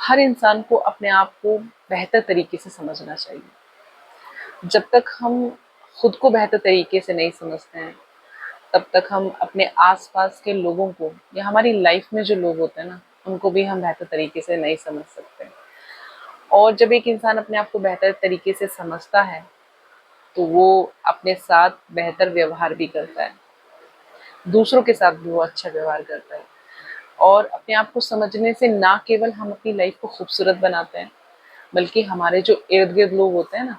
हर इंसान को अपने आप को बेहतर तरीके से समझना चाहिए। जब तक हम खुद को बेहतर तरीके से नहीं समझते हैं, तब तक हम अपने आसपास के लोगों को या हमारी लाइफ में जो लोग होते हैं ना, उनको भी हम बेहतर तरीके से नहीं समझ सकते। और जब एक इंसान अपने आप को बेहतर तरीके से समझता है, तो वो अपने साथ बेहतर व्यवहार भी करता है, दूसरों के साथ भी वो अच्छा व्यवहार करता है। और अपने आप को समझने से ना केवल हम अपनी लाइफ को खूबसूरत बनाते हैं, बल्कि हमारे जो इर्द गिर्द लोग होते हैं ना,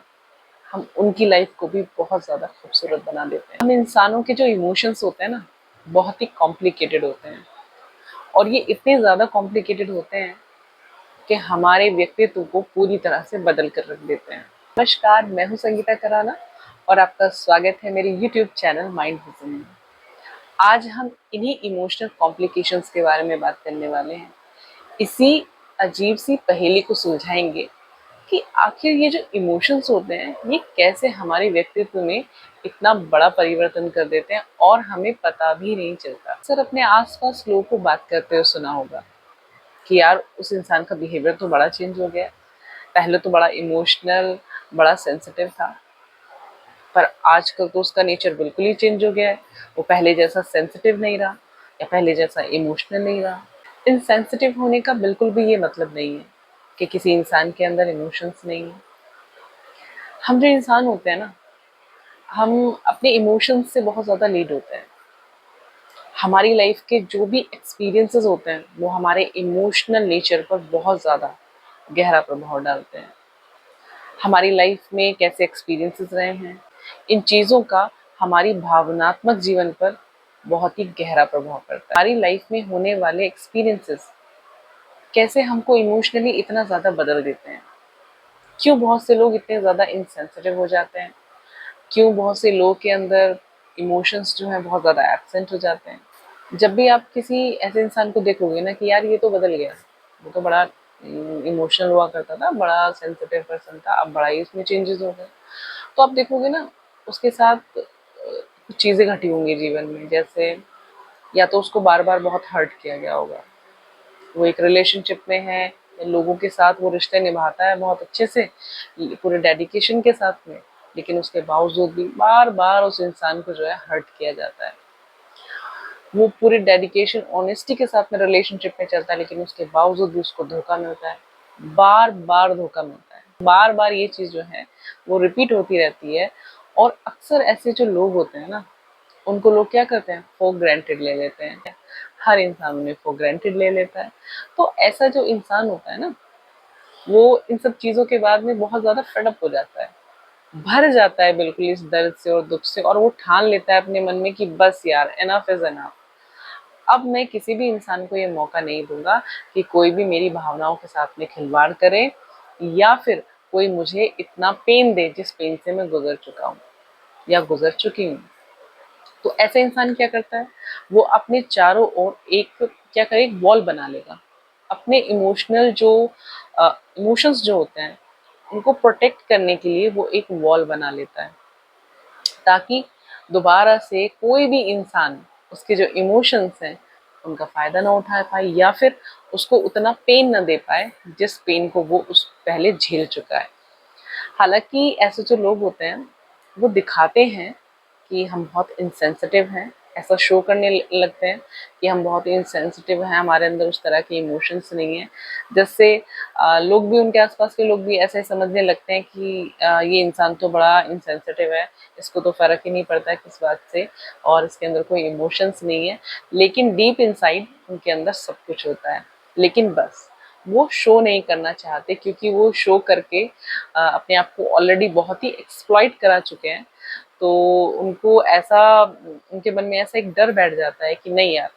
हम उनकी लाइफ को भी बहुत ज़्यादा खूबसूरत बना देते हैं। हम इंसानों के जो इमोशंस होते हैं ना, बहुत ही कॉम्प्लिकेटेड होते हैं। और ये इतने ज़्यादा कॉम्प्लिकेटेड होते हैं कि हमारे व्यक्तित्व को पूरी तरह से बदल कर रख देते हैं। नमस्कार, मैं हूँ संगीता कराना और आपका स्वागत है मेरे यूट्यूब चैनल माइंड विजन में। आज हम इन्हीं इमोशनल कॉम्प्लिकेशंस के बारे में बात करने वाले हैं। इसी अजीब सी पहेली को सुलझाएंगे कि आखिर ये जो इमोशंस होते हैं, ये कैसे हमारे व्यक्तित्व में इतना बड़ा परिवर्तन कर देते हैं और हमें पता भी नहीं चलता। सर, अपने आसपास लोगों को बात करते हुए सुना होगा कि यार उस इंसान का बिहेवियर तो बड़ा चेंज हो गया है। पहले तो बड़ा इमोशनल, बड़ा सेंसिटिव था, पर आजकल तो उसका नेचर बिल्कुल ही चेंज हो गया है। वो पहले जैसा सेंसिटिव नहीं रहा या पहले जैसा इमोशनल नहीं रहा। इनसेंसिटिव होने का बिल्कुल भी ये मतलब नहीं है कि किसी इंसान के अंदर इमोशंस नहीं है। हम जो इंसान होते हैं ना, हम अपने इमोशंस से बहुत ज़्यादा लीड होते हैं। हमारी लाइफ के जो भी एक्सपीरियंसेस होते हैं, वो हमारे इमोशनल नेचर पर बहुत ज़्यादा गहरा प्रभाव डालते हैं। हमारी लाइफ में कैसे एक्सपीरियंसेस रहे हैं, इन चीज़ों का हमारी भावनात्मक जीवन पर बहुत ही गहरा प्रभाव पड़ता है। हमारी लाइफ में होने वाले एक्सपीरियंसेस कैसे हमको इमोशनली इतना ज़्यादा बदल देते हैं। क्यों बहुत से लोग इतने ज़्यादा इनसेंसिटिव हो जाते हैं, क्यों बहुत से लोगों के अंदर इमोशंस जो हैं बहुत ज़्यादा एब्सेंट हो जाते हैं। जब भी आप किसी ऐसे इंसान को देखोगे ना कि यार ये तो बदल गया, वो तो बड़ा इमोशनल हुआ करता था, बड़ा सेंसिटिव पर्सन था, अब बड़ा ही उसमें चेंजेस हो गए, तो आप देखोगे ना उसके साथ कुछ चीज़ें घटी होंगी जीवन में। जैसे या तो उसको बार बार बहुत हर्ट किया गया होगा, वो एक रिलेशनशिप में है, लोगों के साथ वो रिश्ते निभाता है बहुत अच्छे से, पूरे डेडिकेशन के साथ में, लेकिन उसके बावजूद भी बार बार उस इंसान को जो है हर्ट किया जाता है। वो पूरे डेडिकेशन ऑनेस्टी के साथ में रिलेशनशिप में चलता है, लेकिन उसके बावजूद भी उसको धोखा मिलता है, बार बार धोखा मिलता है, बार बार ये चीज़ जो है वो रिपीट होती रहती है। और अक्सर ऐसे जो लोग होते हैं ना, उनको लोग क्या करते हैं, फॉर ग्रांटेड ले लेते हैं। हर इंसान उन्हें फॉर ग्रांटेड ले लेता है। तो ऐसा जो इंसान होता है ना, वो इन सब चीज़ों के बाद में बहुत ज़्यादा फेड अप हो जाता है, भर जाता है बिल्कुल इस दर्द से और दुख से, और वो ठान लेता है अपने मन में कि बस यार, एनफ इज एनफ। अब मैं किसी भी इंसान को ये मौका नहीं दूंगा कि कोई भी मेरी भावनाओं के साथ में खिलवाड़ करे, या फिर कोई मुझे इतना पेन दे जिस पेन से मैं गुजर चुका हूँ या गुजर चुकी हूँ। तो ऐसा इंसान क्या करता है, वो अपने चारों ओर एक क्या करे, एक वॉल बना लेगा। अपने इमोशनल जो इमोशंस जो होते हैं, उनको प्रोटेक्ट करने के लिए वो एक वॉल बना लेता है, ताकि दोबारा से कोई भी इंसान उसके जो इमोशंस हैं उनका फ़ायदा ना उठा पाए, या फिर उसको उतना पेन ना दे पाए जिस पेन को वो उस पहले झेल चुका है। हालाँकि ऐसे जो लोग होते हैं, वो दिखाते हैं कि हम बहुत इनसेंसिटिव हैं, ऐसा शो करने लगते हैं कि हम बहुत इनसेंसिटिव हैं, हमारे अंदर उस तरह के इमोशंस नहीं हैं, जिससे लोग भी, उनके आसपास के लोग भी ऐसे समझने लगते हैं कि ये इंसान तो बड़ा इनसेंसिटिव है, इसको तो फ़र्क ही नहीं पड़ता है किस बात से, और इसके अंदर कोई इमोशंस नहीं है। लेकिन डीप इनसाइड उनके अंदर सब कुछ होता है, लेकिन बस वो शो नहीं करना चाहते, क्योंकि वो शो करके अपने आप को ऑलरेडी बहुत ही एक्सप्लॉइट करा चुके हैं। तो उनको ऐसा, उनके मन में ऐसा एक डर बैठ जाता है कि नहीं यार,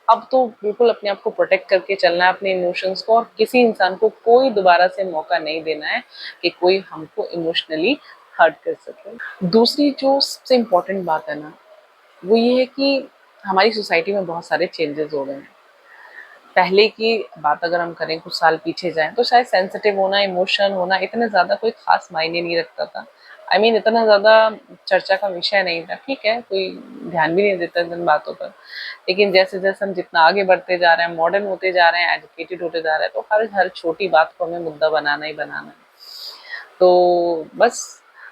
अब तो बिल्कुल अपने आप को प्रोटेक्ट करके चलना है, अपने इमोशंस को, और किसी इंसान को कोई दोबारा से मौका नहीं देना है कि कोई हमको इमोशनली हर्ट कर सके। दूसरी जो सबसे इम्पोर्टेंट बात है ना, वो ये है कि हमारी सोसाइटी में बहुत सारे चेंजेस हो गए हैं। पहले की बात अगर हम करें, कुछ साल पीछे जाएं, तो शायद सेंसिटिव होना, इमोशन होना इतने ज़्यादा कोई खास मायने नहीं रखता था। आई मीन इतना ज़्यादा चर्चा का विषय नहीं था, ठीक है, कोई ध्यान भी नहीं देता इन बातों पर। लेकिन जैसे जैसे हम जितना आगे बढ़ते जा रहे हैं, मॉडर्न होते जा रहे हैं, एजुकेटेड होते जा रहे हैं, तो हर हर छोटी बात को हमें मुद्दा बनाना ही बनाना है। तो बस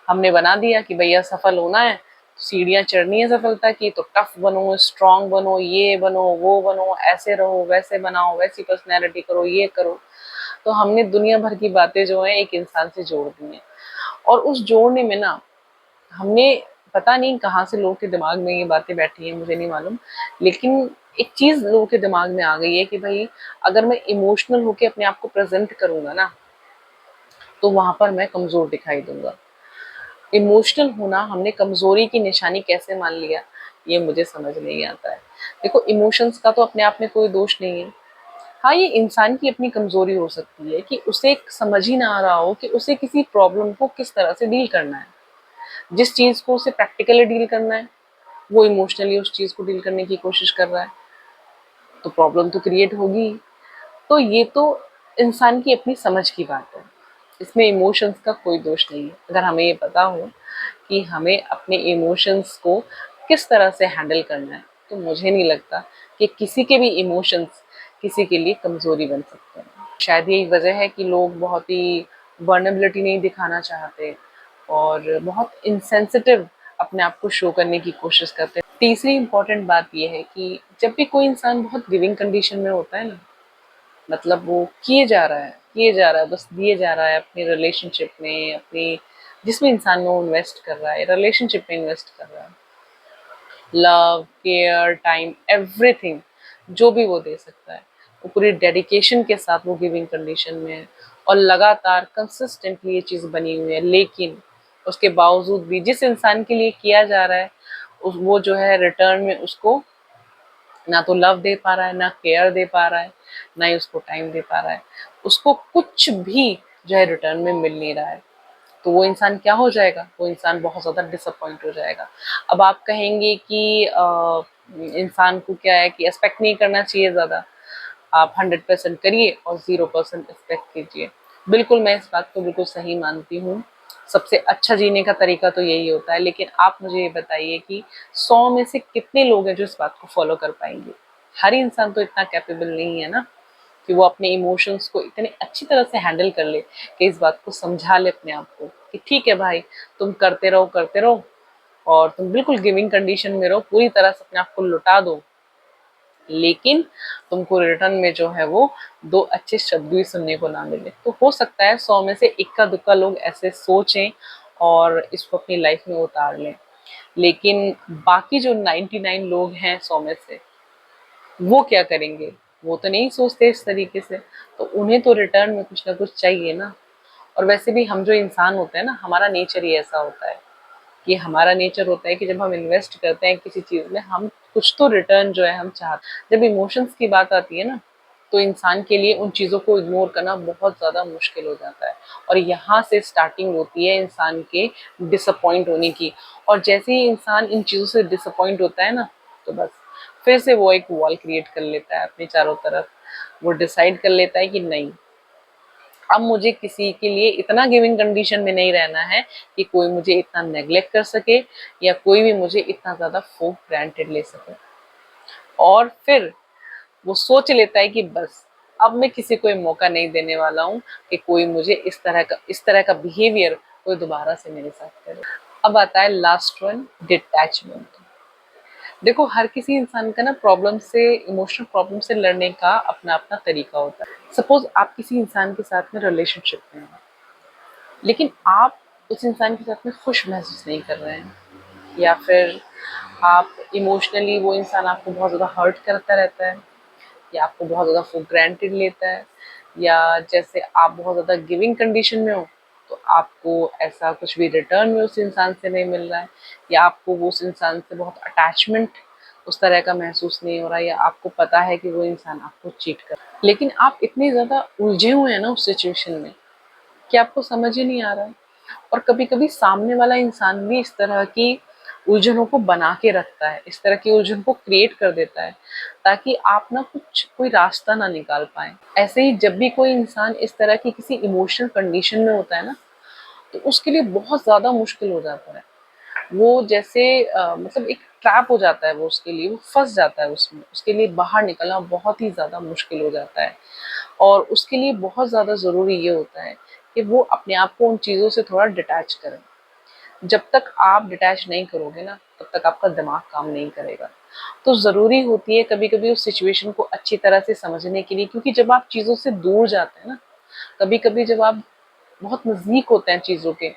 हमने बना दिया कि भैया सफल होना है, सीढ़ियाँ चढ़नी है सफलता की, तो टफ बनो, स्ट्रांग बनो, ये बनो, वो बनो, ऐसे रहो, वैसे बनाओ, वैसी पर्सनैलिटी करो, ये करो। तो हमने दुनिया भर की बातें जो है एक इंसान से जोड़ दी हैं। और उस जोड़ने में ना हमने पता नहीं कहाँ से लोगों के दिमाग में ये बातें बैठी हैं, मुझे नहीं मालूम, लेकिन एक चीज लोगों के दिमाग में आ गई है कि भाई अगर मैं इमोशनल होके अपने आप को प्रेजेंट करूंगा ना, तो वहां पर मैं कमजोर दिखाई दूंगा। इमोशनल होना हमने कमजोरी की निशानी कैसे मान लिया, ये मुझे समझ नहीं आता है। देखो, इमोशंस का तो अपने आप में कोई दोष नहीं है। हाँ, ये इंसान की अपनी कमजोरी हो सकती है कि उसे समझ ही ना आ रहा हो कि उसे किसी प्रॉब्लम को किस तरह से डील करना है। जिस चीज को उसे प्रैक्टिकली डील करना है, वो इमोशनली उस चीज को डील करने की कोशिश कर रहा है, तो प्रॉब्लम तो क्रिएट होगी। तो ये तो इंसान की अपनी समझ की बात है, इसमें इमोशंस का कोई दोष नहीं है। अगर हमें ये पता हो कि हमें अपने इमोशंस को किस तरह से हैंडल करना है, तो मुझे नहीं लगता कि किसी के भी इमोशंस किसी के लिए कमजोरी बन सकते हैं। शायद यही वजह है कि लोग बहुत ही वर्नेबिलिटी नहीं दिखाना चाहते और बहुत इंसेंसिटिव अपने आप को शो करने की कोशिश करते हैं। तीसरी इंपॉर्टेंट बात यह है कि जब भी कोई इंसान बहुत गिविंग कंडीशन में होता है ना, मतलब वो किए जा रहा है, बस दिए जा रहा है अपनी रिलेशनशिप में, अपनी जिसमें इंसान में वो इन्वेस्ट कर रहा है, रिलेशनशिप में इन्वेस्ट कर रहा है, लव, केयर, टाइम, एवरीथिंग जो भी वो दे सकता है, वो पूरी डेडिकेशन के साथ वो गिविंग कंडीशन में है और लगातार कंसिस्टेंटली ये चीज़ बनी हुई है। लेकिन उसके बावजूद भी जिस इंसान के लिए किया जा रहा है, वो जो है रिटर्न में उसको ना तो लव दे पा रहा है, ना केयर दे पा रहा है, ना ही उसको टाइम दे पा रहा है, उसको कुछ भी जो है रिटर्न में मिल नहीं रहा है। तो वो इंसान क्या हो जाएगा, वो इंसान बहुत ज़्यादा डिसअपॉइंट हो जाएगा। अब आप कहेंगे कि इंसान को क्या है कि एक्सपेक्ट नहीं करना चाहिए ज़्यादा, आप 100% करिए और 0% एक्सपेक्ट कीजिए। बिल्कुल, मैं इस बात को बिल्कुल सही मानती हूँ। सबसे अच्छा जीने का तरीका तो यही होता है। लेकिन आप मुझे ये बताइए कि 100 में से कितने लोग हैं जो इस बात को फॉलो कर पाएंगे। हर इंसान तो इतना कैपेबल नहीं है ना कि वो अपने इमोशंस को इतने अच्छी तरह से हैंडल कर ले, कि इस बात को समझा ले अपने आप को कि ठीक है भाई, तुम करते रहो और तुम बिल्कुल गिविंग कंडीशन में रहो, पूरी तरह से अपने आप को लुटा दो, लेकिन तुमको रिटर्न में जो है वो दो अच्छे शब्द भी सुनने को ना मिले। तो हो सकता है 100 में से इक्का दुक्का लोग ऐसे सोचें और इसको अपनी लाइफ में उतार लें, लेकिन बाकी जो 99 लोग हैं 100 में से, वो क्या करेंगे? वो तो नहीं सोचते इस तरीके से, तो उन्हें तो रिटर्न में कुछ ना कुछ चाहिए ना। और वैसे भी हम जो इंसान होते हैं ना, हमारा नेचर ही ऐसा होता है कि हमारा नेचर होता है कि जब हम इन्वेस्ट करते हैं किसी चीज में, हम कुछ तो रिटर्न जो है हम चाहते हैं। जब इमोशंस की बात आती है ना, तो इंसान के लिए उन चीजों को इग्नोर करना बहुत ज्यादा मुश्किल हो जाता है। और यहाँ से स्टार्टिंग होती है इंसान के डिसअपॉइंट होने की। और जैसे ही इंसान इन चीजों से डिसअपॉइंट होता है ना, तो बस फिर से वो एक वॉल क्रिएट कर लेता है अपने चारों तरफ। वो डिसाइड कर लेता है कि नहीं, अब मुझे किसी के लिए इतना गिविंग कंडीशन में नहीं रहना है कि कोई मुझे इतना नेग्लेक्ट कर सके या कोई भी मुझे इतना ज्यादा फॉर ग्रांटेड ले सके। और फिर वो सोच लेता है कि बस अब मैं किसी को मौका नहीं देने वाला हूँ कि कोई मुझे इस तरह का बिहेवियर कोई दोबारा से मेरे साथ करे। अब आता है लास्ट वन, डिटैचमेंट। देखो, हर किसी इंसान का ना प्रॉब्लम से, इमोशनल प्रॉब्लम से लड़ने का अपना अपना तरीका होता है। सपोज आप किसी इंसान के साथ में रिलेशनशिप में हैं, लेकिन आप उस इंसान के साथ में खुश महसूस नहीं कर रहे हैं, या फिर आप इमोशनली, वो इंसान आपको बहुत ज़्यादा हर्ट करता रहता है, या आपको बहुत ज़्यादा फॉर ग्रांटेड लेता है, या जैसे आप बहुत ज़्यादा गिविंग कंडीशन में हो, तो आपको ऐसा कुछ भी रिटर्न में उस इंसान से नहीं मिल रहा है, या आपको वो उस इंसान से बहुत अटैचमेंट उस तरह का महसूस नहीं हो रहा है, या आपको पता है कि वो इंसान आपको चीट कर, लेकिन आप इतने ज़्यादा उलझे हुए हैं ना उस सिचुएशन में कि आपको समझ ही नहीं आ रहा है। और कभी कभी सामने वाला इंसान भी इस तरह की उलझनों को बना के रखता है, इस तरह की उलझन को क्रिएट कर देता है, ताकि आप ना कोई रास्ता ना निकाल पाए। ऐसे ही जब भी कोई इंसान इस तरह की किसी इमोशनल कंडीशन में होता है ना, तो उसके लिए बहुत ज़्यादा मुश्किल हो जाता है। वो जैसे मतलब एक ट्रैप हो जाता है वो उसके लिए, वो फँस जाता है उसमें। उसके लिए बाहर निकलना बहुत ही ज़्यादा मुश्किल हो जाता है और उसके लिए बहुत ज़्यादा ज़रूरी ये होता है कि वो अपने आप को उन चीज़ों से थोड़ा डिटैच करें। जब तक आप डिटैच नहीं करोगे ना, तब तक आपका दिमाग काम नहीं करेगा। तो ज़रूरी होती है कभी-कभी उस सिचुएशन को अच्छी तरह से समझने के लिए, क्योंकि जब आप चीज़ों से दूर जाते हैं ना, कभी-कभी जब आप बहुत नज़दीक होते हैं चीज़ों के,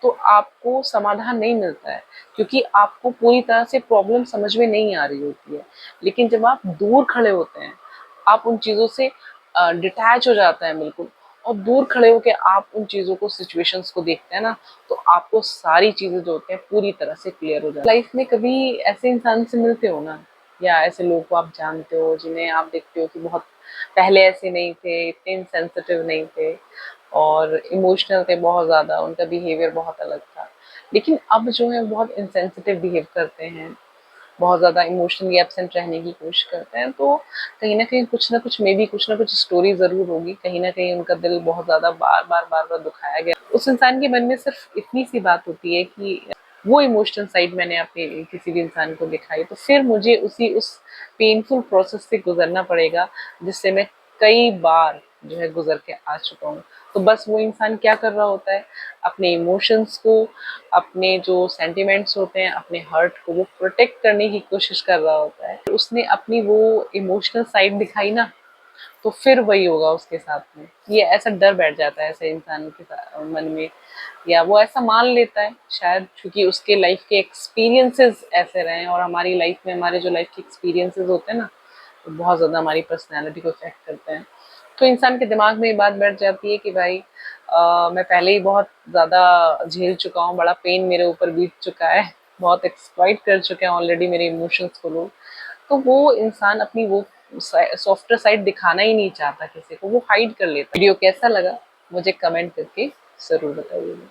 तो आपको समाधान नहीं मिलता है, क्योंकि आपको पूरी तरह से प्रॉब्लम समझ में नहीं आ रही होती है। लेकिन जब आप दूर खड़े होते हैं, आप उन चीज़ों से डिटैच हो जाते हैं बिल्कुल, और दूर खड़े होके आप उन चीज़ों को, सिचुएशंस को देखते हैं ना, तो आपको सारी चीज़ें जो होती हैं पूरी तरह से क्लियर हो जाती हैं। लाइफ में कभी ऐसे इंसान से मिलते हो ना, या ऐसे लोगों को आप जानते हो जिन्हें आप देखते हो कि बहुत पहले ऐसे नहीं थे, इतने इनसेंसिटिव नहीं थे और इमोशनल थे बहुत ज़्यादा, उनका बिहेवियर बहुत अलग था। लेकिन अब जो है बहुत इनसेंसिटिव बिहेव करते हैं, बहुत ज़्यादा इमोशनली एब्सेंट रहने की कोशिश करते हैं, तो कहीं न कहीं कुछ न कुछ, मेबी कुछ न कुछ स्टोरी ज़रूर होगी। कहीं न कहीं उनका दिल बहुत ज़्यादा बार-बार दुखाया गया। उस इंसान के मन में सिर्फ़ इतनी सी बात होती है कि वो इमोशनल साइड मैंने अपने किसी भी इंसान को दिखाई, तो फिर मुझे उस पेनफुल प्रोसेस से गुज़रना पड़ेगा, जिससे मैं कई बार जो है गुज़र के आ चुका हूँ। तो बस वो इंसान क्या कर रहा होता है, अपने इमोशंस को, अपने जो सेंटिमेंट्स होते हैं, अपने हर्ट को वो प्रोटेक्ट करने की कोशिश कर रहा होता है। उसने अपनी वो इमोशनल साइड दिखाई ना, तो फिर वही होगा उसके साथ में। ये ऐसा डर बैठ जाता है ऐसे इंसान के मन में, या वो ऐसा मान लेता है शायद, क्योंकि उसके लाइफ के एक्सपीरियंसेस ऐसे रहे हैं, और हमारी लाइफ में हमारे जो लाइफ के एक्सपीरियंसेस होते हैं ना, वो बहुत ज़्यादा हमारी पर्सनैलिटी को इफ़ेक्ट करते हैं। तो इंसान के दिमाग में ये बात बैठ जाती है कि भाई मैं पहले ही बहुत ज़्यादा झेल चुका हूँ, बड़ा पेन मेरे ऊपर बीत चुका है, बहुत एक्सप्लॉइट कर चुके हैं ऑलरेडी मेरे इमोशंस को लोग। तो वो इंसान अपनी वो सॉफ्टर साइड दिखाना ही नहीं चाहता किसी को, वो हाइड कर लेता है। वीडियो कैसा लगा मुझे कमेंट करके ज़रूर बताइएगा।